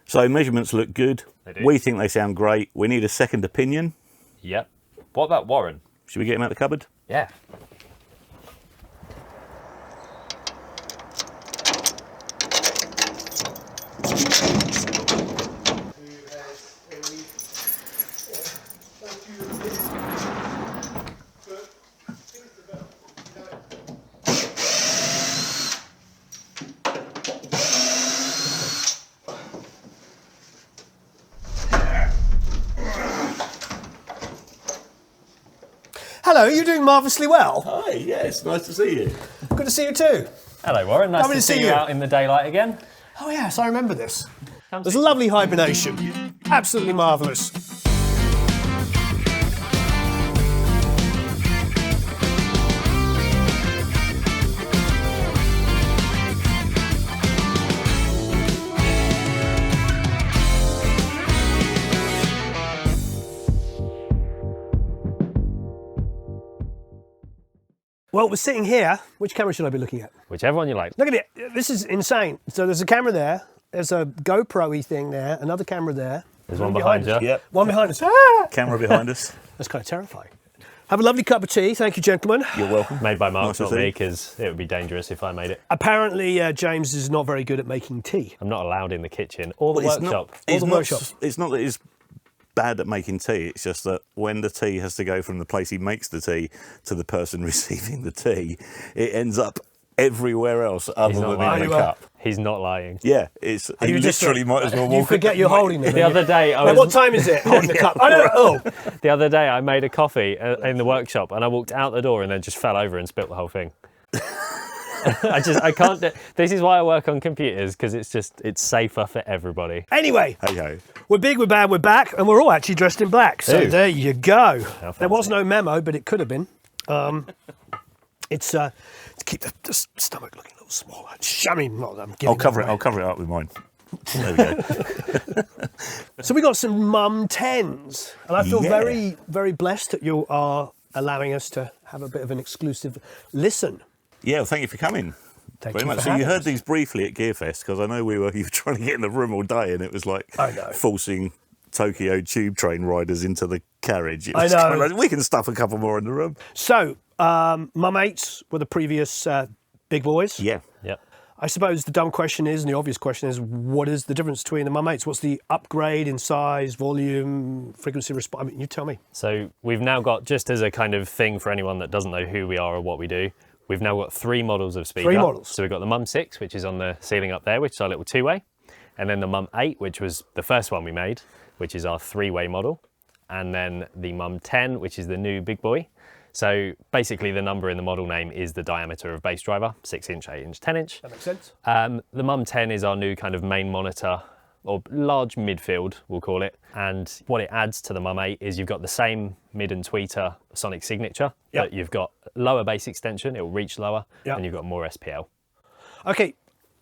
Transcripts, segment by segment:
So measurements look good. They do. We think they sound great. We need a second opinion. Yep. What about Warren? Should we get him out the cupboard? Yeah. Hello, you're doing marvellously well. Hi, yeah, it's nice to see you. Good to see you too. Hello, Warren. Nice to see you out in the daylight again. Oh yes, I remember this. There's a lovely hibernation. Absolutely marvellous. Well, we're sitting here. Which camera should I be looking at? Whichever one you like. Look at it. This is insane. So there's a camera there. There's a GoPro-y thing there. Another camera there. There's one behind you. us. Yep. One behind us. Ah! Camera behind us. That's kind of terrifying. Have a lovely cup of tea. Thank you, gentlemen. You're welcome. Made by Mark, Nice to not see me, you. because it would be dangerous if I made it. Apparently, James is not very good at making tea. I'm not allowed in the kitchen or the Well, workshop. It's not that he's bad at making tea, it's just that when the tea has to go from the place he makes the tea to the person receiving the tea, it ends up everywhere else other not than lying. in the cup. He's not lying. Yeah, it's he you just- literally might as well walk. You forget you're holding them. The other day, I Wait, was, what time is it? Holding the cup. I don't know. Oh. the other day I made a coffee in the workshop, and I walked out the door and then just fell over and spilt the whole thing. I can't. This is why I work on computers, because it's safer for everybody. Anyway, Okay. we're big, we're bad, we're back, and we're all actually dressed in black. So Ooh. there you go. How There was fancy. no memo, but it could have been. It's to keep the stomach looking a little smaller. I mean, not that I'm giving I'll cover that it. away. I'll cover it up with mine. There we go. So we got some MUM-10s, and I feel Yeah. very, very blessed that you are allowing us to have a bit of an exclusive listen. Yeah, well, thank you for coming. Thank Very you much. for So you having heard us. these briefly at Gearfest, because I know you were trying to get in the room all day, and it was like I know. forcing Tokyo tube train riders into the carriage. It I was know. kind of like, we can stuff a couple more in the room. So, MUM-8s were the previous big boys. Yeah. Yep. I suppose the dumb question is, and the obvious question is, what is the difference between the MUM-8s? What's the upgrade in size, volume, frequency response? I mean, you tell me. So we've now got, just as a kind of thing for anyone that doesn't know who we are or what we do, we've now got 3 models of speaker. 3 models. So we've got the MUM-6, which is on the ceiling up there, which is our little 2-way. And then the MUM-8, which was the first one we made, which is our 3-way model. And then the MUM-10, which is the new big boy. So basically the number in the model name is the diameter of bass driver, 6-inch, 8-inch, 10-inch. That makes sense. The MUM-10 is our new kind of main monitor, or large midfield, we'll call it. And what it adds to the MUM-8 is you've got the same mid and tweeter sonic signature, Yep. but you've got lower bass extension, it will reach lower, Yep. and you've got more SPL. Okay,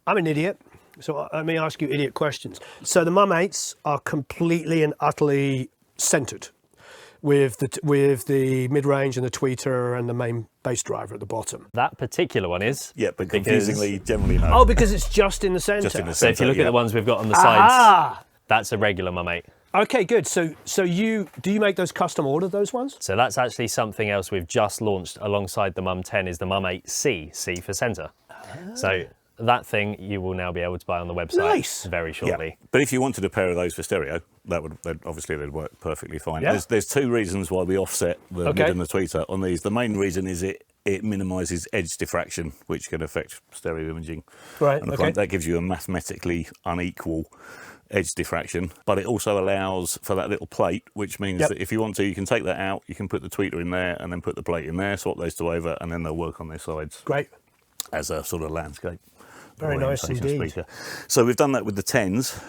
I'm an idiot, so let me ask you idiot questions. So the MUM-8s are completely and utterly centered with the mid-range and the tweeter and the main bass driver at the bottom. That particular one is. Yeah, but because- confusingly, generally no. Oh, because it's just in the center. Just in the So if you centre, look at yeah. the ones we've got on the sides, Ah, that's a regular MUM-8. okay, good. So do you make those custom order those ones? So that's actually something else we've just launched alongside the MUM-10 is the MUM-8C, C for center. So that thing you will now be able to buy on the website Nice. very shortly. Yeah. But if you wanted a pair of those for stereo, they'd work perfectly fine. Yeah. There's 2 reasons why we offset the Okay. mid and the tweeter on these. The main reason is it minimises edge diffraction, which can affect stereo imaging. Right, And okay. that gives you a mathematically unequal edge diffraction, but it also allows for that little plate, which means Yep. that if you want to, you can take that out, you can put the tweeter in there and then put the plate in there, swap those 2 over, and then they'll work on their sides Great. as a sort of landscape. Very nice orientation indeed. speaker. So we've done that with the 10s.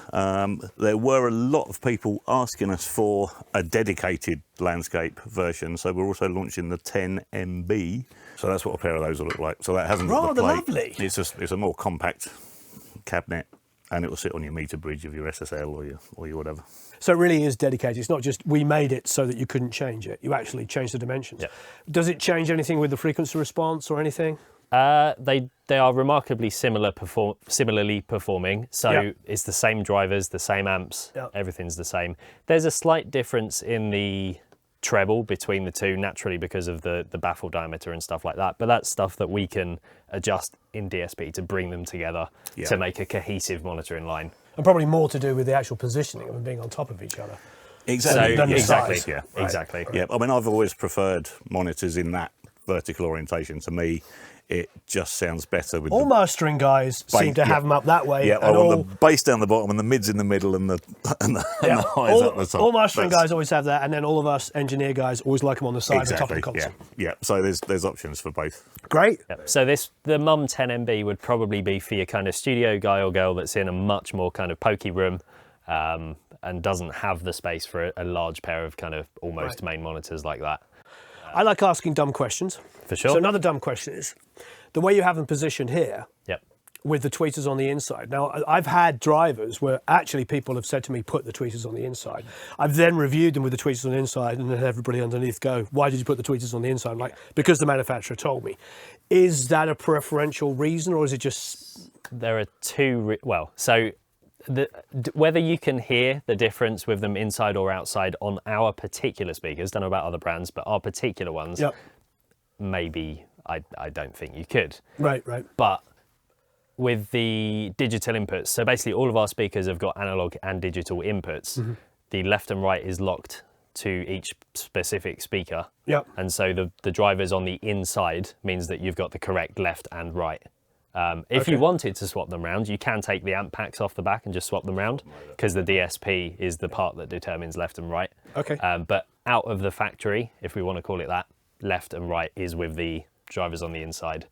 There were a lot of people asking us for a dedicated landscape version, so we're also launching the 10MB. So that's what a pair of those will look like. So that hasn't got the Rather plate. lovely. It's a more compact cabinet, and it will sit on your meter bridge of your SSL or your whatever. So it really is dedicated. It's not just we made it so that you couldn't change it. You actually changed the dimensions. Yep. Does it change anything with the frequency response or anything? They are remarkably similarly performing. So Yep. it's the same drivers, the same amps, Yep. everything's the same. There's a slight difference in the treble between the two, naturally because of the baffle diameter and stuff like that. But that's stuff that we can adjust in DSP to bring them together to make a cohesive monitoring line. And probably more to do with the actual positioning of them being on top of each other. Exactly. Than the exactly. size. Yeah. Exactly. Yeah. I mean, I've always preferred monitors in that vertical orientation. To me, it just sounds better with All the mastering guys seem to have them up that way. Yeah, and I want all, the bass down the bottom and the mids in the middle and the highs up the top. all mastering That's- guys always have that, and then all of us engineer guys always like them on the side, the top of the console. Yeah. So there's options for both. Great. Yep. So the MUM-10 MB would probably be for your kind of studio guy or girl that's in a much more kind of pokey room and doesn't have the space for a large pair of kind of almost main monitors like that. I like asking dumb questions. For sure. So another dumb question is, the way you have them positioned here, Yep. with the tweeters on the inside. Now, I've had drivers where actually people have said to me, put the tweeters on the inside. I've then reviewed them with the tweeters on the inside, and then everybody underneath go, why did you put the tweeters on the inside? I'm like, because the manufacturer told me. Is that a preferential reason, or is it just... There are two, whether you can hear the difference with them inside or outside on our particular speakers, don't know about other brands, but our particular ones, Yep. maybe I don't think you could. Right. But with the digital inputs, so basically all of our speakers have got analog and digital inputs. Mm-hmm. The left and right is locked to each specific speaker. Yep. And so the drivers on the inside means that you've got the correct left and right. If you wanted to swap them round, you can take the amp packs off the back and just swap them round, because the DSP is the part that determines left and right. Okay. But out of the factory, if we want to call it that, left and right is with the drivers on the inside.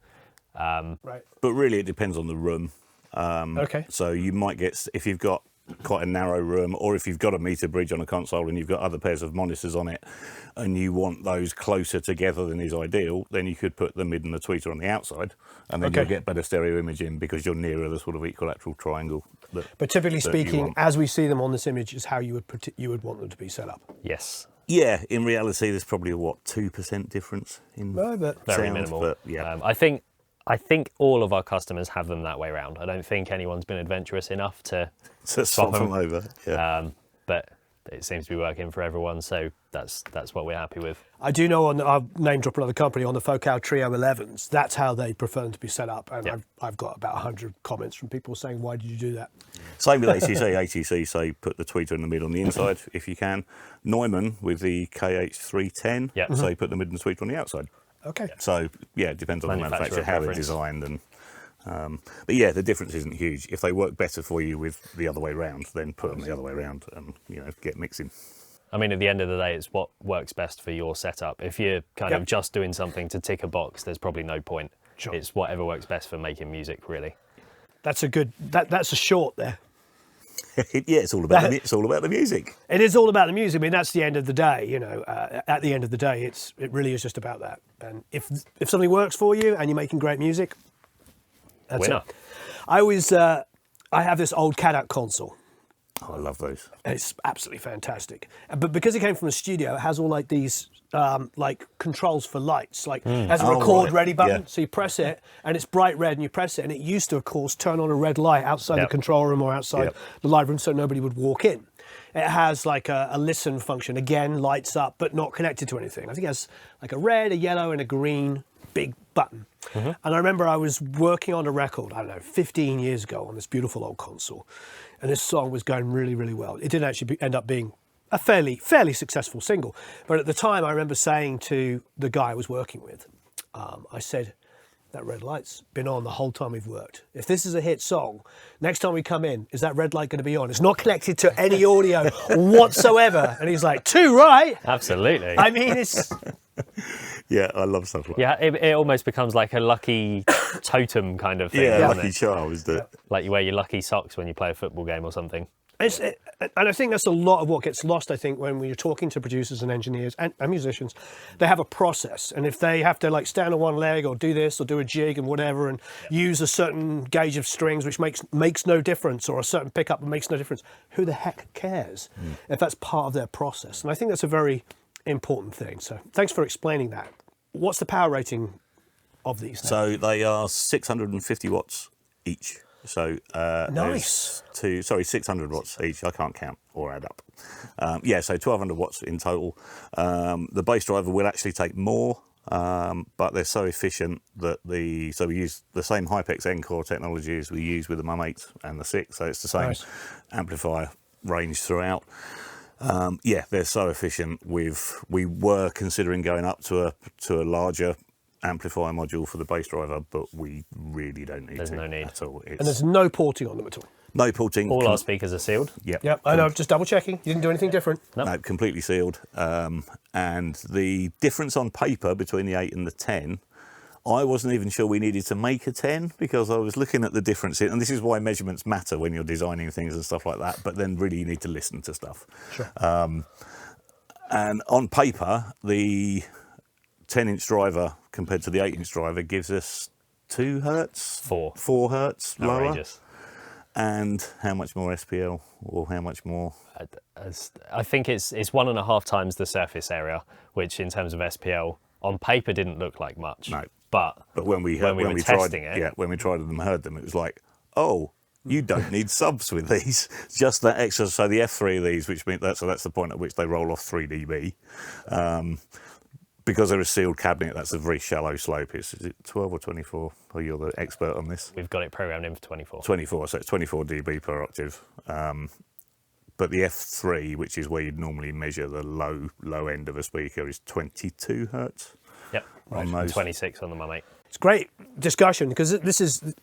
Right. But really, it depends on the room. Okay. So you might get, if you've got quite a narrow room, or if you've got a meter bridge on a console and you've got other pairs of monitors on it, and you want those closer together than is ideal, then you could put the mid and the tweeter on the outside, and then you'll get better stereo imaging because you're nearer the sort of equilateral triangle. But typically that you speaking, want. as we see them on this image, is how you would want them to be set up. Yes. Yeah, in reality, there's probably a 2% difference in No, but Very sound, minimal. But yeah, I think all of our customers have them that way around. I don't think anyone's been adventurous enough to so swap them over. Yeah. but it seems to be working for everyone, so that's what we're happy with. I do know I'll name drop another company on the Focal Trio 11s. That's how they prefer them to be set up, and I've got about 100 comments from people saying, "Why did you do that?" Same with ATC. ATC say put the tweeter in the mid on the inside if you can. Neumann with the KH310 say put the mid and tweeter on the outside. Okay. So yeah, it depends on the manufacturer how they're preference. designed, and but yeah, the difference isn't huge. If they work better for you with the other way round, then put them the other way round and get mixing. I mean, at the end of the day, it's what works best for your setup. If you're kind of just doing something to tick a box, there's probably no point. Sure. It's whatever works best for making music, really. That's a good. That's a short there. Yeah, it's all about the music. It is all about the music. I mean, that's the end of the day. At the end of the day, it really is just about that. And if something works for you and you're making great music, that's Winner. it. I always I have this old Cadet console. Oh, I love those. It's absolutely fantastic. But because it came from the studio, it has all like these like controls for lights, like it has a record ready button. Yeah. So you press it and it's bright red and you press it, and it used to, of course, turn on a red light outside the control room or outside the live room so nobody would walk in. It has like a listen function, again, lights up, but not connected to anything. I think it has like a red, a yellow and a green big button. And I remember I was working on a record, I don't know, 15 years ago on this beautiful old console. And this song was going really, really well. It didn't actually end up being a fairly successful single. But at the time, I remember saying to the guy I was working with, I said, that red light's been on the whole time we've worked. If this is a hit song, next time we come in, is that red light going to be on? It's not connected to any audio whatsoever. And he's like, too right. Absolutely. I mean, it's... Yeah, I love stuff like that. Yeah, it almost becomes like a lucky totem kind of thing. Yeah, doesn't lucky it? charm is that. Like you wear your lucky socks when you play a football game or something. And I think that's a lot of what gets lost, I think, when you're talking to producers and engineers and musicians. They have a process, and if they have to like stand on one leg or do this or do a jig and whatever and use a certain gauge of strings which makes no difference, or a certain pickup that makes no difference, who the heck cares if that's part of their process? And I think that's a very important thing. So thanks for explaining that. What's the power rating of these now? So they are 650 watts each. So Nice. 600 watts each. I can't count or add up. Yeah, so 1200 watts in total. The base driver will actually take more, but they're so efficient that so we use the same Hypex Encore technology as we use with the MUM-8 and the 6. So it's the same Nice. amplifier range throughout. Yeah, they're so efficient. We were considering going up to a larger amplifier module for the bass driver, but we really don't need There's no need at all. And there's no porting on them at all? No porting. All our speakers are sealed. Yep. Yep, I know, just double checking. You didn't do anything different? No, completely sealed. And the difference on paper between the 8 and the 10, I wasn't even sure we needed to make a 10 because I was looking at the difference. And this is why measurements matter when you're designing things and stuff like that. But then really you need to listen to stuff. Sure. And on paper, the 10-inch driver compared to the 8-inch driver gives us 2 hertz, 4 hertz lower. Outrageous. And how much more SPL, or how much more? I think it's 1.5 times the surface area, which in terms of SPL on paper didn't look like much. No. But when we were testing it, yeah, when we tried them and heard them, it was like, oh, you don't need subs with these. Just that extra. So the F3 of these, which means that's the point at which they roll off 3 dB. Because they're a sealed cabinet, that's a very shallow slope. Is it 12 or 24? Oh, you're the expert on this. we've got it programmed in for 24. 24, so it's 24 dB per octave. But the F3, which is where you'd normally measure the low end of a speaker, is 22 hertz. Yep, On those. 26 on the MUM-8. It's great discussion because this is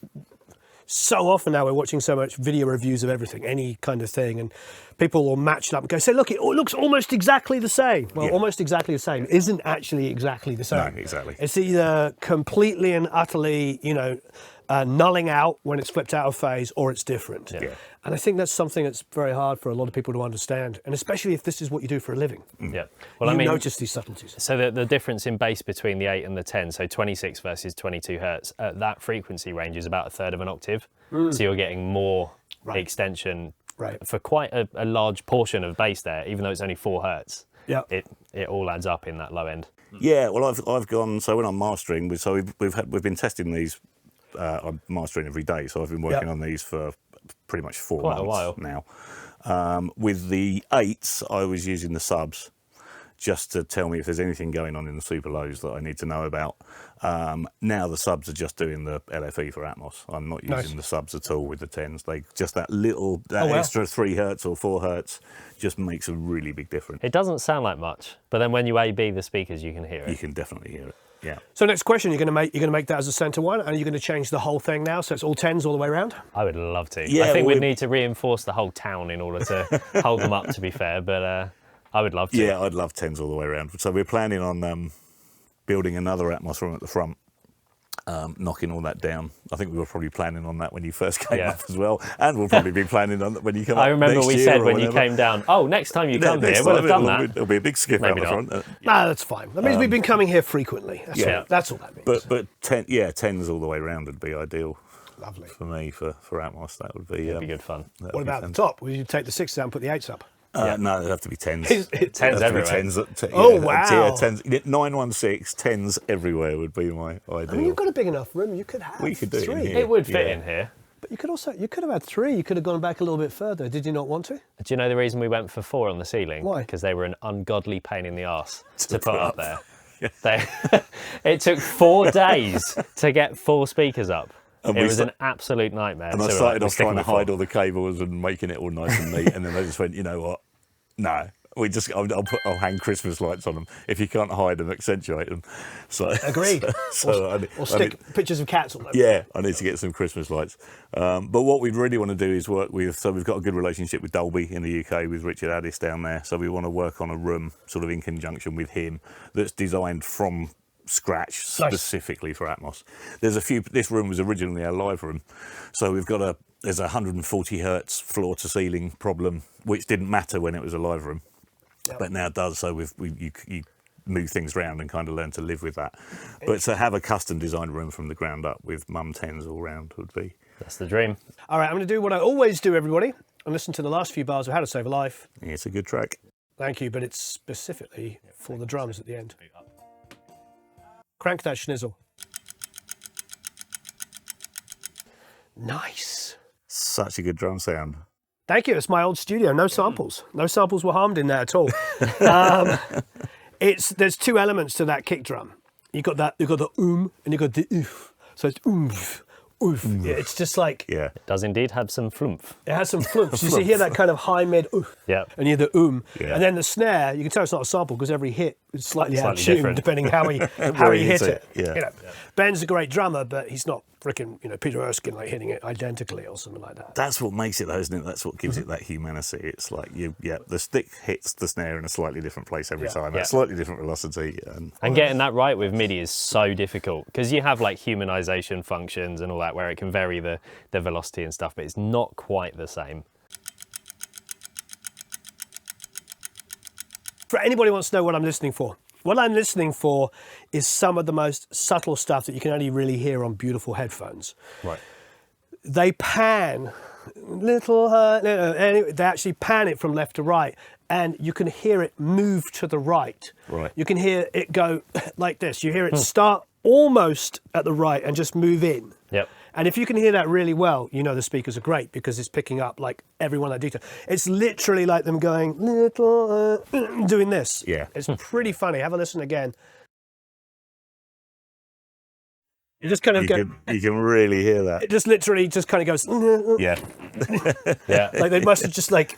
so often now we're watching so much video reviews of everything, any kind of thing, and people will match it up and go, say, look, it looks almost exactly the same. Well, Yeah. almost exactly the same isn't actually exactly the same. No, exactly. It's either completely and utterly, nulling out when it's flipped out of phase, or it's different. Yeah. And I think that's something that's very hard for a lot of people to understand, and especially if this is what you do for a living. Yeah. Well, You I mean, notice these subtleties. so the difference in bass between the 8 and the 10, so 26 versus 22 hertz, at that frequency range is about 1/3 of an octave. So you're getting more extension Right. for quite a large portion of bass there, even though it's only 4 hertz. Yeah. It all adds up in that low end. Yeah, well, I've gone. So when I'm mastering, so we've been testing these. I'm mastering every day, so I've been working on these for pretty much 4 Quite a months while. now. With the 8s, I was using the subs just to tell me if there's anything going on in the super lows that I need to know about. Now the subs are just doing the LFE for Atmos. I'm not using the subs at all with the 10s. They just that extra 3 hertz or 4 hertz just makes a really big difference. It doesn't sound like much, but then when you A/B the speakers, you can hear You it. can definitely hear it. Yeah. So next question, you're going to make that as a center one, and are you going to change the whole thing now so it's all 10s all the way around? I would love to. Yeah, I think well, we'd need to reinforce the whole town in order to hold them up, to be fair, but I would love to. Yeah, I'd love 10s all the way around. So we're planning on building another Atmos room at the front, knocking all that down. I think we were probably planning on that when you first came Yeah. up as well, and we'll probably be planning on that when you come I up remember next we year said or when you whenever. came down, oh, next time you come Next here, we'll time have done it'll that. There'll be a big skip Maybe out the not. front. Nah, that's fine. That means we've been coming here frequently. That's all that means. But 10s all the way around would be ideal Lovely. for me for Atmos. That would be. It'd be good fun. What about the top? Will you take the 6s down and put the 8s up? No, it'd have to be 10s. 10s It'd have to be everywhere. 10s. Oh, wow. Yeah, 10s. 916 10s everywhere would be my ideal. I mean, you've got a big enough room. You could have We could do it in 3. here. It would fit Yeah. in here. But you could have had 3. You could have gone back a little bit further. Did you not want to? Do you know the reason we went for 4 on the ceiling? Why? Because they were an ungodly pain in the arse to put put up up. there. It took 4 days to get 4 speakers up. And It we was sta- an absolute nightmare. And I So we're started like, off trying to we're sticking with hide all the cables and making it all nice and neat, and then I just went, you know what? No, I'll hang Christmas lights on them. If you can't hide them, accentuate them. So Agreed. Or stick pictures of cats all over. Yeah, I need to get some Christmas lights. But what we'd really want to do is work with. So we've got a good relationship with Dolby in the UK with Richard Addis down there. So we want to work on a room, sort of in conjunction with him, that's designed from scratch specifically for Atmos. There's a few. This room was originally our live room, so we've got there's a 140 hertz floor to ceiling problem, which didn't matter when it was a live room, but now does. So you move things around and kind of learn to live with that. But to have a custom designed room from the ground up with MUM-10s all round would be. That's the dream. All right, I'm going to do what I always do, everybody, and listen to the last few bars of How to Save a Life. Yeah, it's a good track. Thank you, but it's specifically for the drums at the end. Crank that schnizzle. Nice. Such a good drum sound. Thank you. It's my old studio. No samples. No samples were harmed in there at all. There's two elements to that kick drum. You've got the and you've got the oof. So it's oof. Yeah, it's just like Yeah. It does indeed have some flumph. it has some flumps. You hear that kind of high mid oof, Yeah. and you hear the Yeah. and then the snare. You can tell it's not a sample because every hit is slightly out of Slightly tune different. depending how he Where he hit hits it. it, yeah. You know, Ben's a great drummer, but he's not freaking Peter Erskine like hitting it identically or something like that. That's what makes it though, isn't it? That's what gives it that humanity. It's like the stick hits the snare in a slightly different place every time, Yeah. at slightly different velocity. And getting that right with MIDI is so difficult because you have like humanization functions and all that where it can vary the velocity and stuff, but it's not quite the same. For anybody who wants to know what I'm listening for, what I'm listening for is some of the most subtle stuff that you can only really hear on beautiful headphones. Right. They pan they actually pan it from left to right, and you can hear it move to the right. Right. You can hear it go like this. You hear it start almost at the right and just move in. Yep. And if you can hear that really well, you know the speakers are great because it's picking up like every one of that detail. It's literally like them going doing this. Yeah. It's pretty funny. Have a listen again. You just kind of go. You can really hear that. It just literally just kind of goes. Yeah. Yeah. Like they must have just like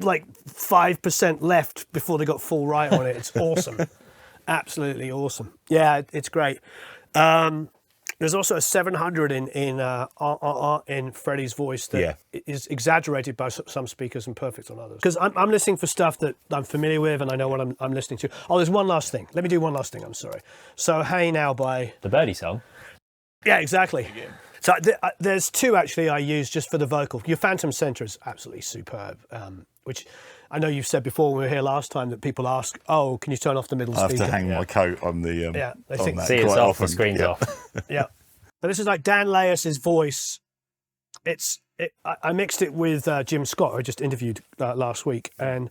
5% left before they got full right on it. It's awesome. Absolutely awesome. Yeah, it's great. There's also a 700 in Freddie's voice that is exaggerated by some speakers and perfect on others. Because I'm listening for stuff that I'm familiar with and I know what I'm listening to. Oh, there's one last thing. Let me do one last thing. I'm sorry. So Hey Now by... The Birdie song. Yeah, exactly. So there's two actually I use just for the vocal. Your Phantom Center is absolutely superb, which I know you've said before when we were here last time that people ask, oh, can you turn off the middle I have speaker? to hang my coat on the. They on think that See, it's quite off, often. the screen's Yeah. off. Yeah. But this is like Dan Lais's voice. I mixed it with Jim Scott, who I just interviewed last week. And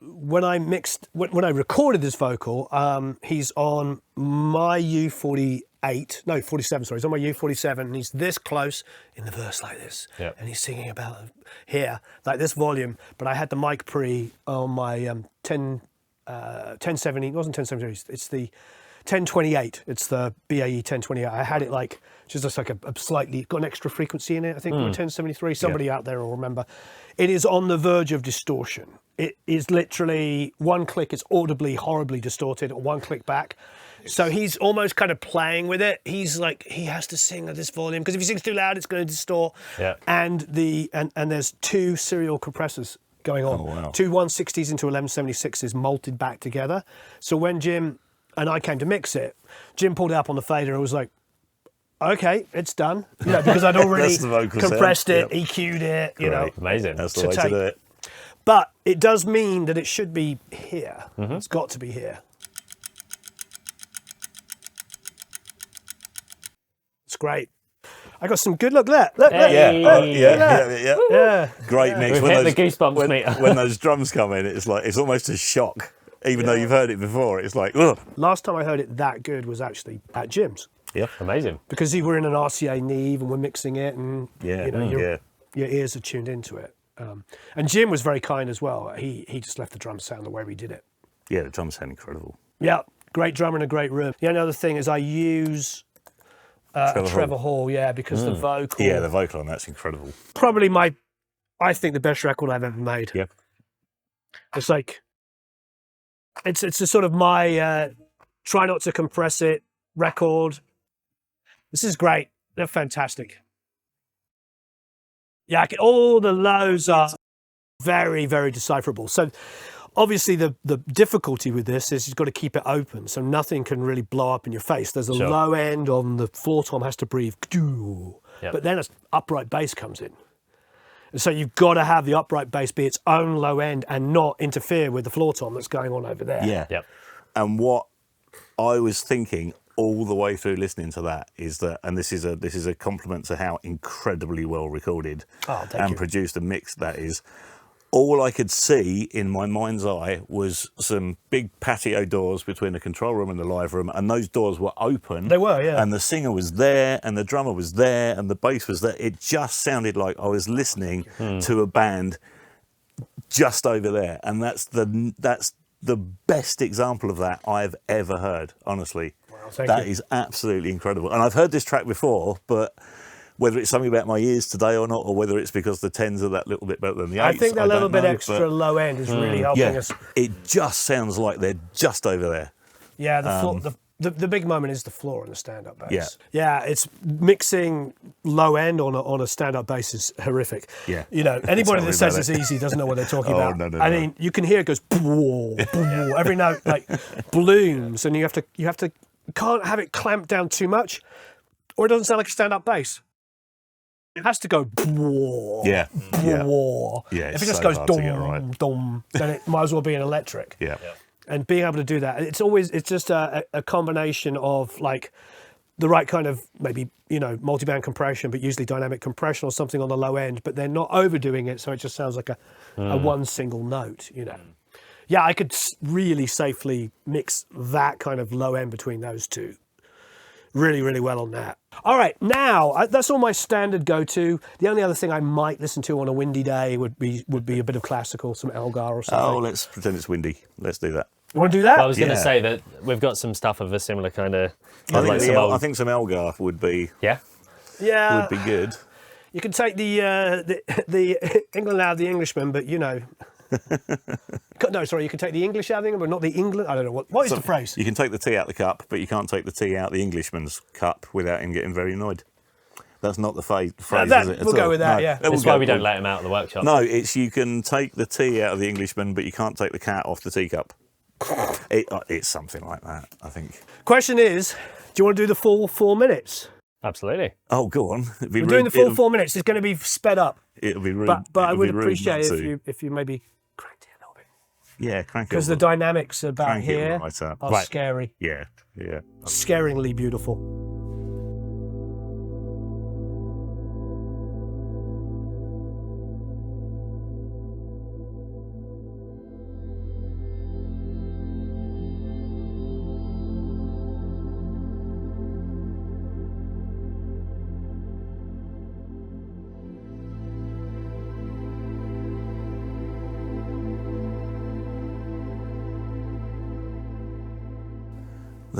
when I recorded this vocal, he's on my U48, no, 47, sorry. He's on my U47 and he's this close in the verse like this. Yep. And he's singing about here, like this volume. But I had the mic pre on my 1070, it wasn't 1070, it's the 1028. It's the BAE 1028. I had it like just like a slightly got an extra frequency in it. I think 1073. Somebody out there will remember. It is on the verge of distortion. It is literally one click. It's audibly horribly distorted. One click back. So he's almost kind of playing with it. He's like he has to sing at this volume because if he sings too loud, it's going to distort. Yeah. And there's two serial compressors going on. Oh, wow. Two 160s into 1176s malted back together. So when Jim and I came to mix it, Jim pulled it up on the fader and was like, okay, it's done. You know, because I'd already That's the vocal compressed sound. it, Yep. EQ'd it, you know. Great. Amazing. That's the to way to take. do it. But it does mean that it should be here. It's got to be here. It's great. I got some good look there. Look, Hey. Yeah. yeah. Great mix. We've When hit those, the goosebumps meter. when those drums come in, it's like it's almost a shock. Even though you've heard it before, it's like, ugh. Last time I heard it that good was actually at Jim's. Yeah. Amazing. Because we were in an RCA Neve and we're mixing it and Yeah. you know, Yeah. your ears are tuned into it. And Jim was very kind as well. He just left the drum sound the way we did it. Yeah, the drums sound incredible. Yeah, great drummer in a great room. The only other thing is I use Trevor Hall, yeah, because the vocal. Yeah, the vocal on that's incredible. Probably I think the best record I've ever made. Yeah. It's like, it's a sort of my try not to compress it record. This is great. They're fantastic. Yeah, all the lows are very, very decipherable. So obviously the difficulty with this is you've got to keep it open so nothing can really blow up in your face. There's a Sure. low end on the floor tom has to breathe, Yep. but then an upright bass comes in. And so you've got to have the upright bass be its own low end and not interfere with the floor tom that's going on over there. Yeah. Yep. And what I was thinking all the way through listening to that is that, and this is a compliment to how incredibly well recorded Oh, thank and you. produced and mixed that is. all I could see in my mind's eye was some big patio doors between the control room and the live room, and those doors were open. They were, yeah. And the singer was there, and the drummer was there, and the bass was there. It just sounded like I was listening to a band just over there, and that's the best example of that I've ever heard, honestly. Wow, thank That you. is absolutely incredible. And I've heard this track before, but whether it's something about my ears today or not, or whether it's because the 10s are that little bit better than the 8s, I think that little don't bit know, extra but low end is really helping yeah, us. it just sounds like they're just over there. Yeah, the big moment is the floor and the stand-up bass. Yeah. Yeah, it's mixing low end on a stand-up bass is horrific. Yeah. You know, anybody Tell me that says about it's it. easy doesn't know what they're talking Oh, about. no, I no. mean, you can hear it goes every note like blooms, and you can't have it clamped down too much, or it doesn't sound like a stand-up bass. It has to go Yeah, yeah. Yeah, If it's it just so goes hard to get right. dum, then it might as well be an electric. Yeah. And being able to do that, it's just a combination of like the right kind of maybe, you know, multi-band compression, but usually dynamic compression or something on the low end, but they're not overdoing it, so it just sounds like a one single note, you know. Yeah, I could really safely mix that kind of low end between those two. Really, really well on that. All right, now that's all my standard go-to. The only other thing I might listen to on a windy day would be a bit of classical, some Elgar or something. Oh, let's pretend it's windy. Let's do that. You want to do that? I was going to Yeah. say that we've got some stuff of a similar kind of. I think some Elgar would be Yeah. Yeah. would be good. You can take the England out of the Englishman, but you know. No, sorry, you can take the English out of England, but not the England. I don't know what is the phrase. You can take the tea out the cup, but you can't take the tea out the Englishman's cup without him getting very annoyed. That's not the phrase, is it? We'll go with that, yeah. That's why we don't let him out of the workshop. No, it's you can take the tea out of the Englishman, but you can't take the cat off the teacup. It's something like that, I think. Question is, do you want to do the full 4 minutes? Absolutely. Oh, go on. It'd be We're rude- doing the full it'll- 4 minutes. It's going to be sped up, It'll be rude. but I it'll would be rude appreciate not it to. if you maybe cranked it a little bit, Yeah, crank it. because a the little- dynamics about crank it here right up. are Right. scary, Yeah, yeah. scaringly beautiful.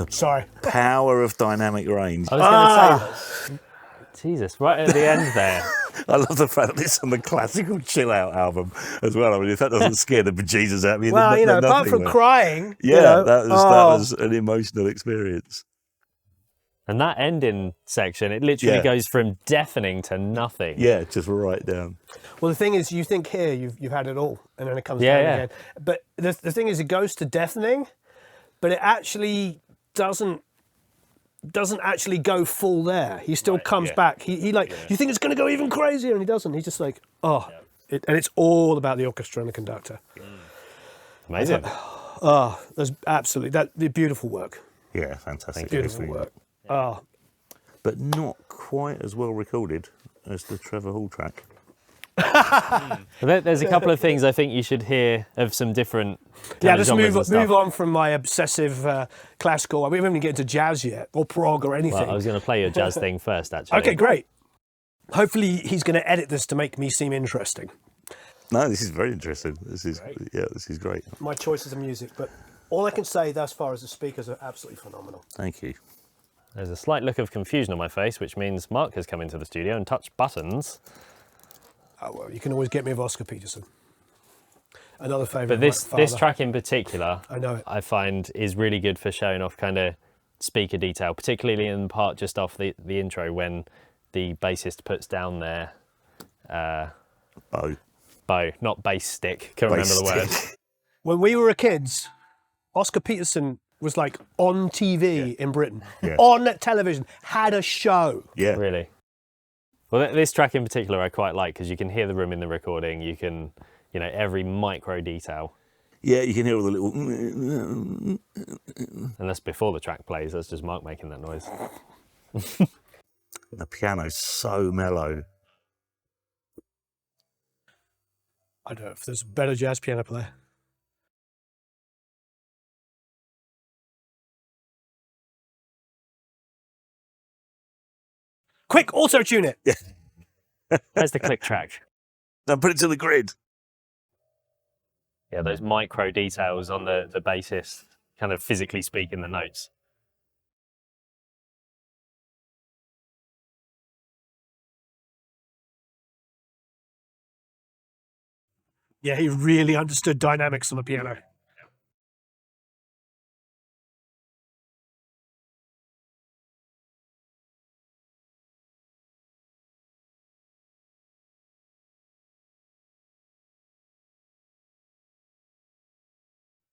Sorry. Power of dynamic range. I was going to say, Jesus, right at the end there. I love the fact that it's on the classical chill out album as well. I mean, if that doesn't scare the bejesus out of me, Well, then you know, apart nothing from will. crying, Yeah, you know, that was an emotional experience. And that ending section, it literally Yeah. goes from deafening to nothing. Yeah, just right down. Well, the thing is, you think here you've had it all, and then it comes Yeah, down yeah. again. But the thing is, it goes to deafening, but it actually doesn't actually go full there. He still comes yeah. back. He like, you think it's going to go even crazier, and he doesn't. He's just like, oh, and it's all about the orchestra and the conductor. Amazing. Oh, that's absolutely the beautiful work. Yeah, fantastic. Beautiful work. Oh, But not quite as well recorded as the Trevor Hall track. There's a couple of things I think you should hear of some different yeah. kind of Just genres and stuff. move on from my obsessive classical. We haven't even get into jazz yet, or prog, or anything. Well, I was going to play your jazz thing first, actually. Okay, great. Hopefully he's going to edit this to make me seem interesting. No, this is very interesting. This is great. My choices of music, but all I can say thus far is the speakers are absolutely phenomenal. Thank you. There's a slight look of confusion on my face, which means Mark has come into the studio and touched buttons. Oh, well, you can always get me with Oscar Peterson. Another favourite. But this of my father. track in particular, I know it. I find is really good for showing off kind of speaker detail, particularly in the part just off the intro when the bassist puts down their bow, not bass stick. Can't remember the word. When we were kids, Oscar Peterson was like on TV in Britain, Yeah. on television, had a show. Yeah. Really. Well, this track in particular I quite like because you can hear the room in the recording. You can, every micro detail. Yeah, you can hear all the little. And that's before the track plays. That's just Mark making that noise. The piano's so mellow. I don't know if there's a better jazz piano player. Quick, auto-tune it. Where's the click track? Now put it to the grid. Yeah, those micro details on the bassist, kind of physically speaking the notes. Yeah, he really understood dynamics on the piano.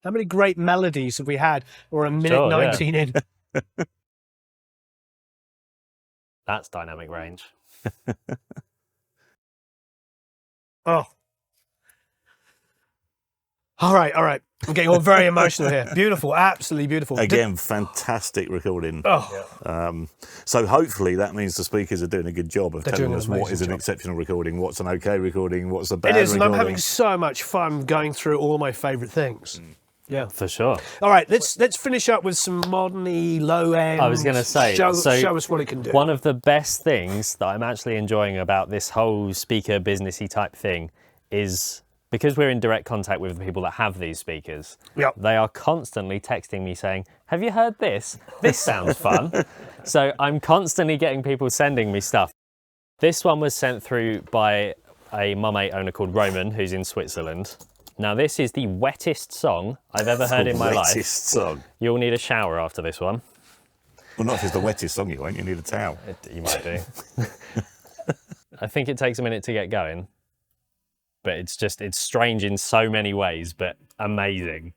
How many great melodies have we had? Or a minute Sure, yeah. 19 in. That's dynamic range. Oh. All right. I'm getting all very emotional here. Beautiful, absolutely beautiful. Again, fantastic recording. Oh, So hopefully that means the speakers are doing a good job of They're telling doing an us what amazing is an job. exceptional recording, what's an okay recording, what's a bad it is, and recording. I'm having so much fun going through all my favourite things. Yeah. For sure. All right, let's finish up with some modern-y, low-end. I was going to say, show so us what it can do. One of the best things that I'm actually enjoying about this whole speaker businessy type thing is because we're in direct contact with the people that have these speakers. Yep. They are constantly texting me saying, "Have you heard this? This sounds fun." So I'm constantly getting people sending me stuff. This one was sent through by a MUM-8 owner called Roman, who's in Switzerland. Now this is the wettest song I've ever heard in my life. Wettest song. You'll need a shower after this one. Well, not if it's the wettest song you won't, you need a towel. You might do. I think it takes a minute to get going, but it's strange in so many ways, but amazing.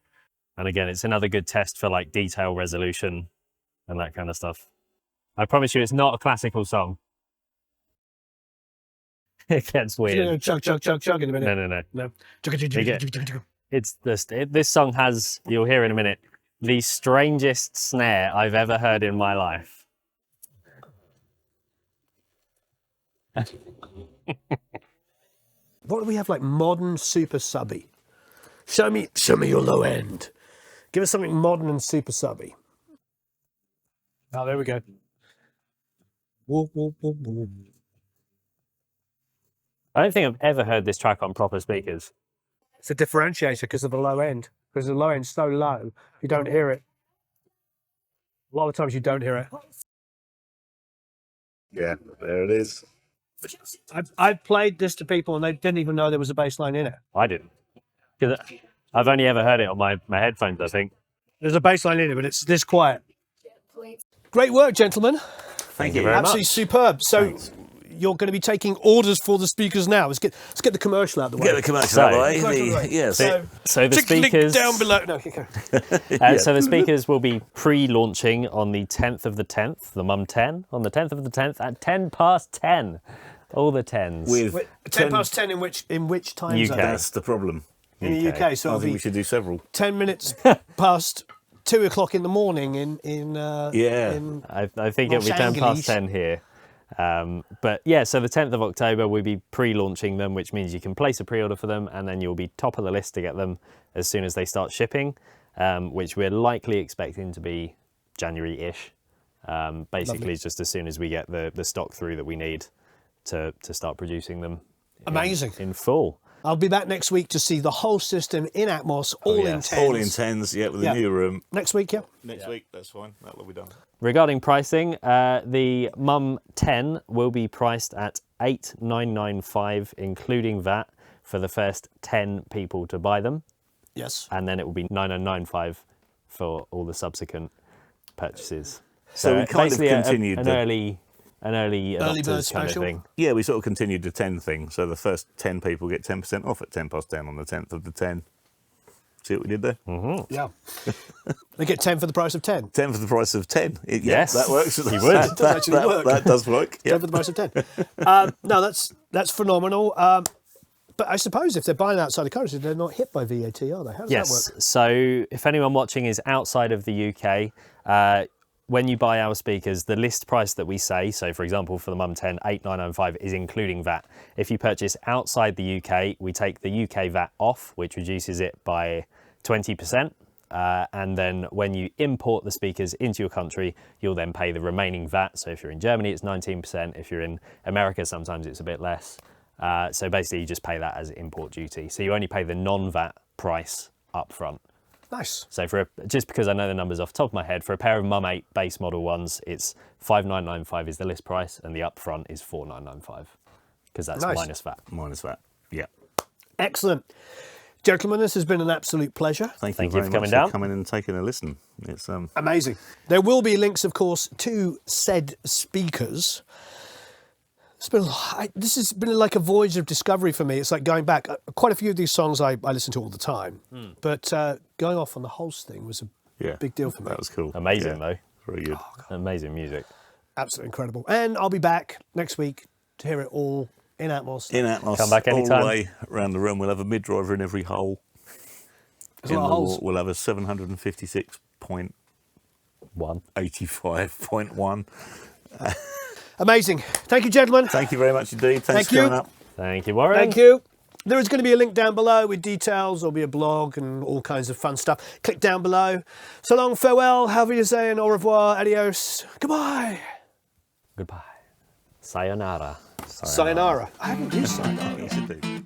And again, it's another good test for like detail resolution and that kind of stuff. I promise you, it's not a classical song. It gets weird. Chug in a minute. No. No. It's this song has, you'll hear in a minute, the strangest snare I've ever heard in my life. What do we have like modern super subby? Show me your low end. Give us something modern and super subby. Oh, there we go. Whoop, whoop, whoop, whoop. I don't think I've ever heard this track on proper speakers. It's a differentiator because of the low end. Because the low end's so low, you don't hear it. A lot of times you don't hear it. Yeah, there it is. I've played this to people and they didn't even know there was a bass line in it. I didn't. Because I've only ever heard it on my headphones, I think. There's a bass line in it, but it's this quiet. Great work, gentlemen. Thank you very Absolutely much. superb. So you're going to be taking orders for the speakers now. Let's get the commercial out of the way. Get the commercial out of the way. Commercial out of the way. Yes. So the Click speakers down below. No, okay. So the speakers will be pre-launching on the 10th of the 10th, the MUM-10, on the 10th of the 10th at 10 past 10. All the 10s. With Wait, 10 past 10 in which time UK. zone? That's the problem. In the UK, so I it'll think we be should do several. 10 minutes past 2 o'clock in the morning in Yeah. I think it'll be 10 Los past 10 here. But yeah, so the 10th of October, we'll be pre-launching them, which means you can place a pre-order for them and then you'll be top of the list to get them as soon as they start shipping, which we're likely expecting to be January-ish. Basically, just as soon as we get the stock through that we need to start producing them Amazing. in full. I'll be back next week to see the whole system in Atmos, all in yes. 10s. All in 10s, yeah, with Yeah. a new room. Next week, yeah. Next week, that's fine. That'll be done. Regarding pricing, the MUM-10 will be priced at $8,995, including VAT, for the first 10 people to buy them. Yes. And then it will be $9,995 for all the subsequent purchases. So we kind of basically continued an the- early Early bird adopters kind special. of thing. Yeah, we sort of continued the 10 thing. So the first 10 people get 10% off at 10 past 10 on the 10th of the 10. See what we did there? Yeah. They get 10 for the price of 10. 10 for the price of 10. Yeah, Yes, that works. you would. That, Does actually work. that does work. 10 Yeah. for the price of 10. No, that's phenomenal. But I suppose if they're buying outside the country, they're not hit by VAT, are they? How does that Yes. work? So if anyone watching is outside of the UK, when you buy our speakers, the list price that we say, so for example, for the MUM-10, 8,995 is including VAT. If you purchase outside the UK, we take the UK VAT off, which reduces it by 20%. And then when you import the speakers into your country, you'll then pay the remaining VAT. So if you're in Germany, it's 19%. If you're in America, sometimes it's a bit less. So basically you just pay that as import duty. So you only pay the non-VAT price up front. Nice. So just because I know the numbers off the top of my head, for a pair of MUM-8 base model ones, it's 5,995 is the list price, and the upfront is 4,995 because that's Nice. minus VAT. Minus that. Yeah. Excellent. Gentlemen, this has been an absolute pleasure. Thank Thank you you very for coming much down. for coming and taking a listen. It's Amazing. There will be links, of course, to said speakers. This has been like a voyage of discovery for me. It's like going back. Quite a few of these songs I listen to all the time, but going off on the Hulse thing was a big deal for me. That was cool. Amazing though. Very good. Amazing music. Absolutely incredible. And I'll be back next week to hear it all in Atmos. In Atmos, Come back all anytime. the way around the room. We'll have a mid-driver in every hole. There's a lot of holes. We'll have a 756.85.1. Amazing. Thank you, gentlemen. Thank you very much indeed. Thanks Thank for you. coming up. Thank you, Warren. Thank you. There is going to be a link down below with details. There'll be a blog and all kinds of fun stuff. Click down below. So long, farewell, however you say, and au revoir, adios, goodbye. Goodbye. Sayonara. Sayonara. I haven't used sayonara. You should do.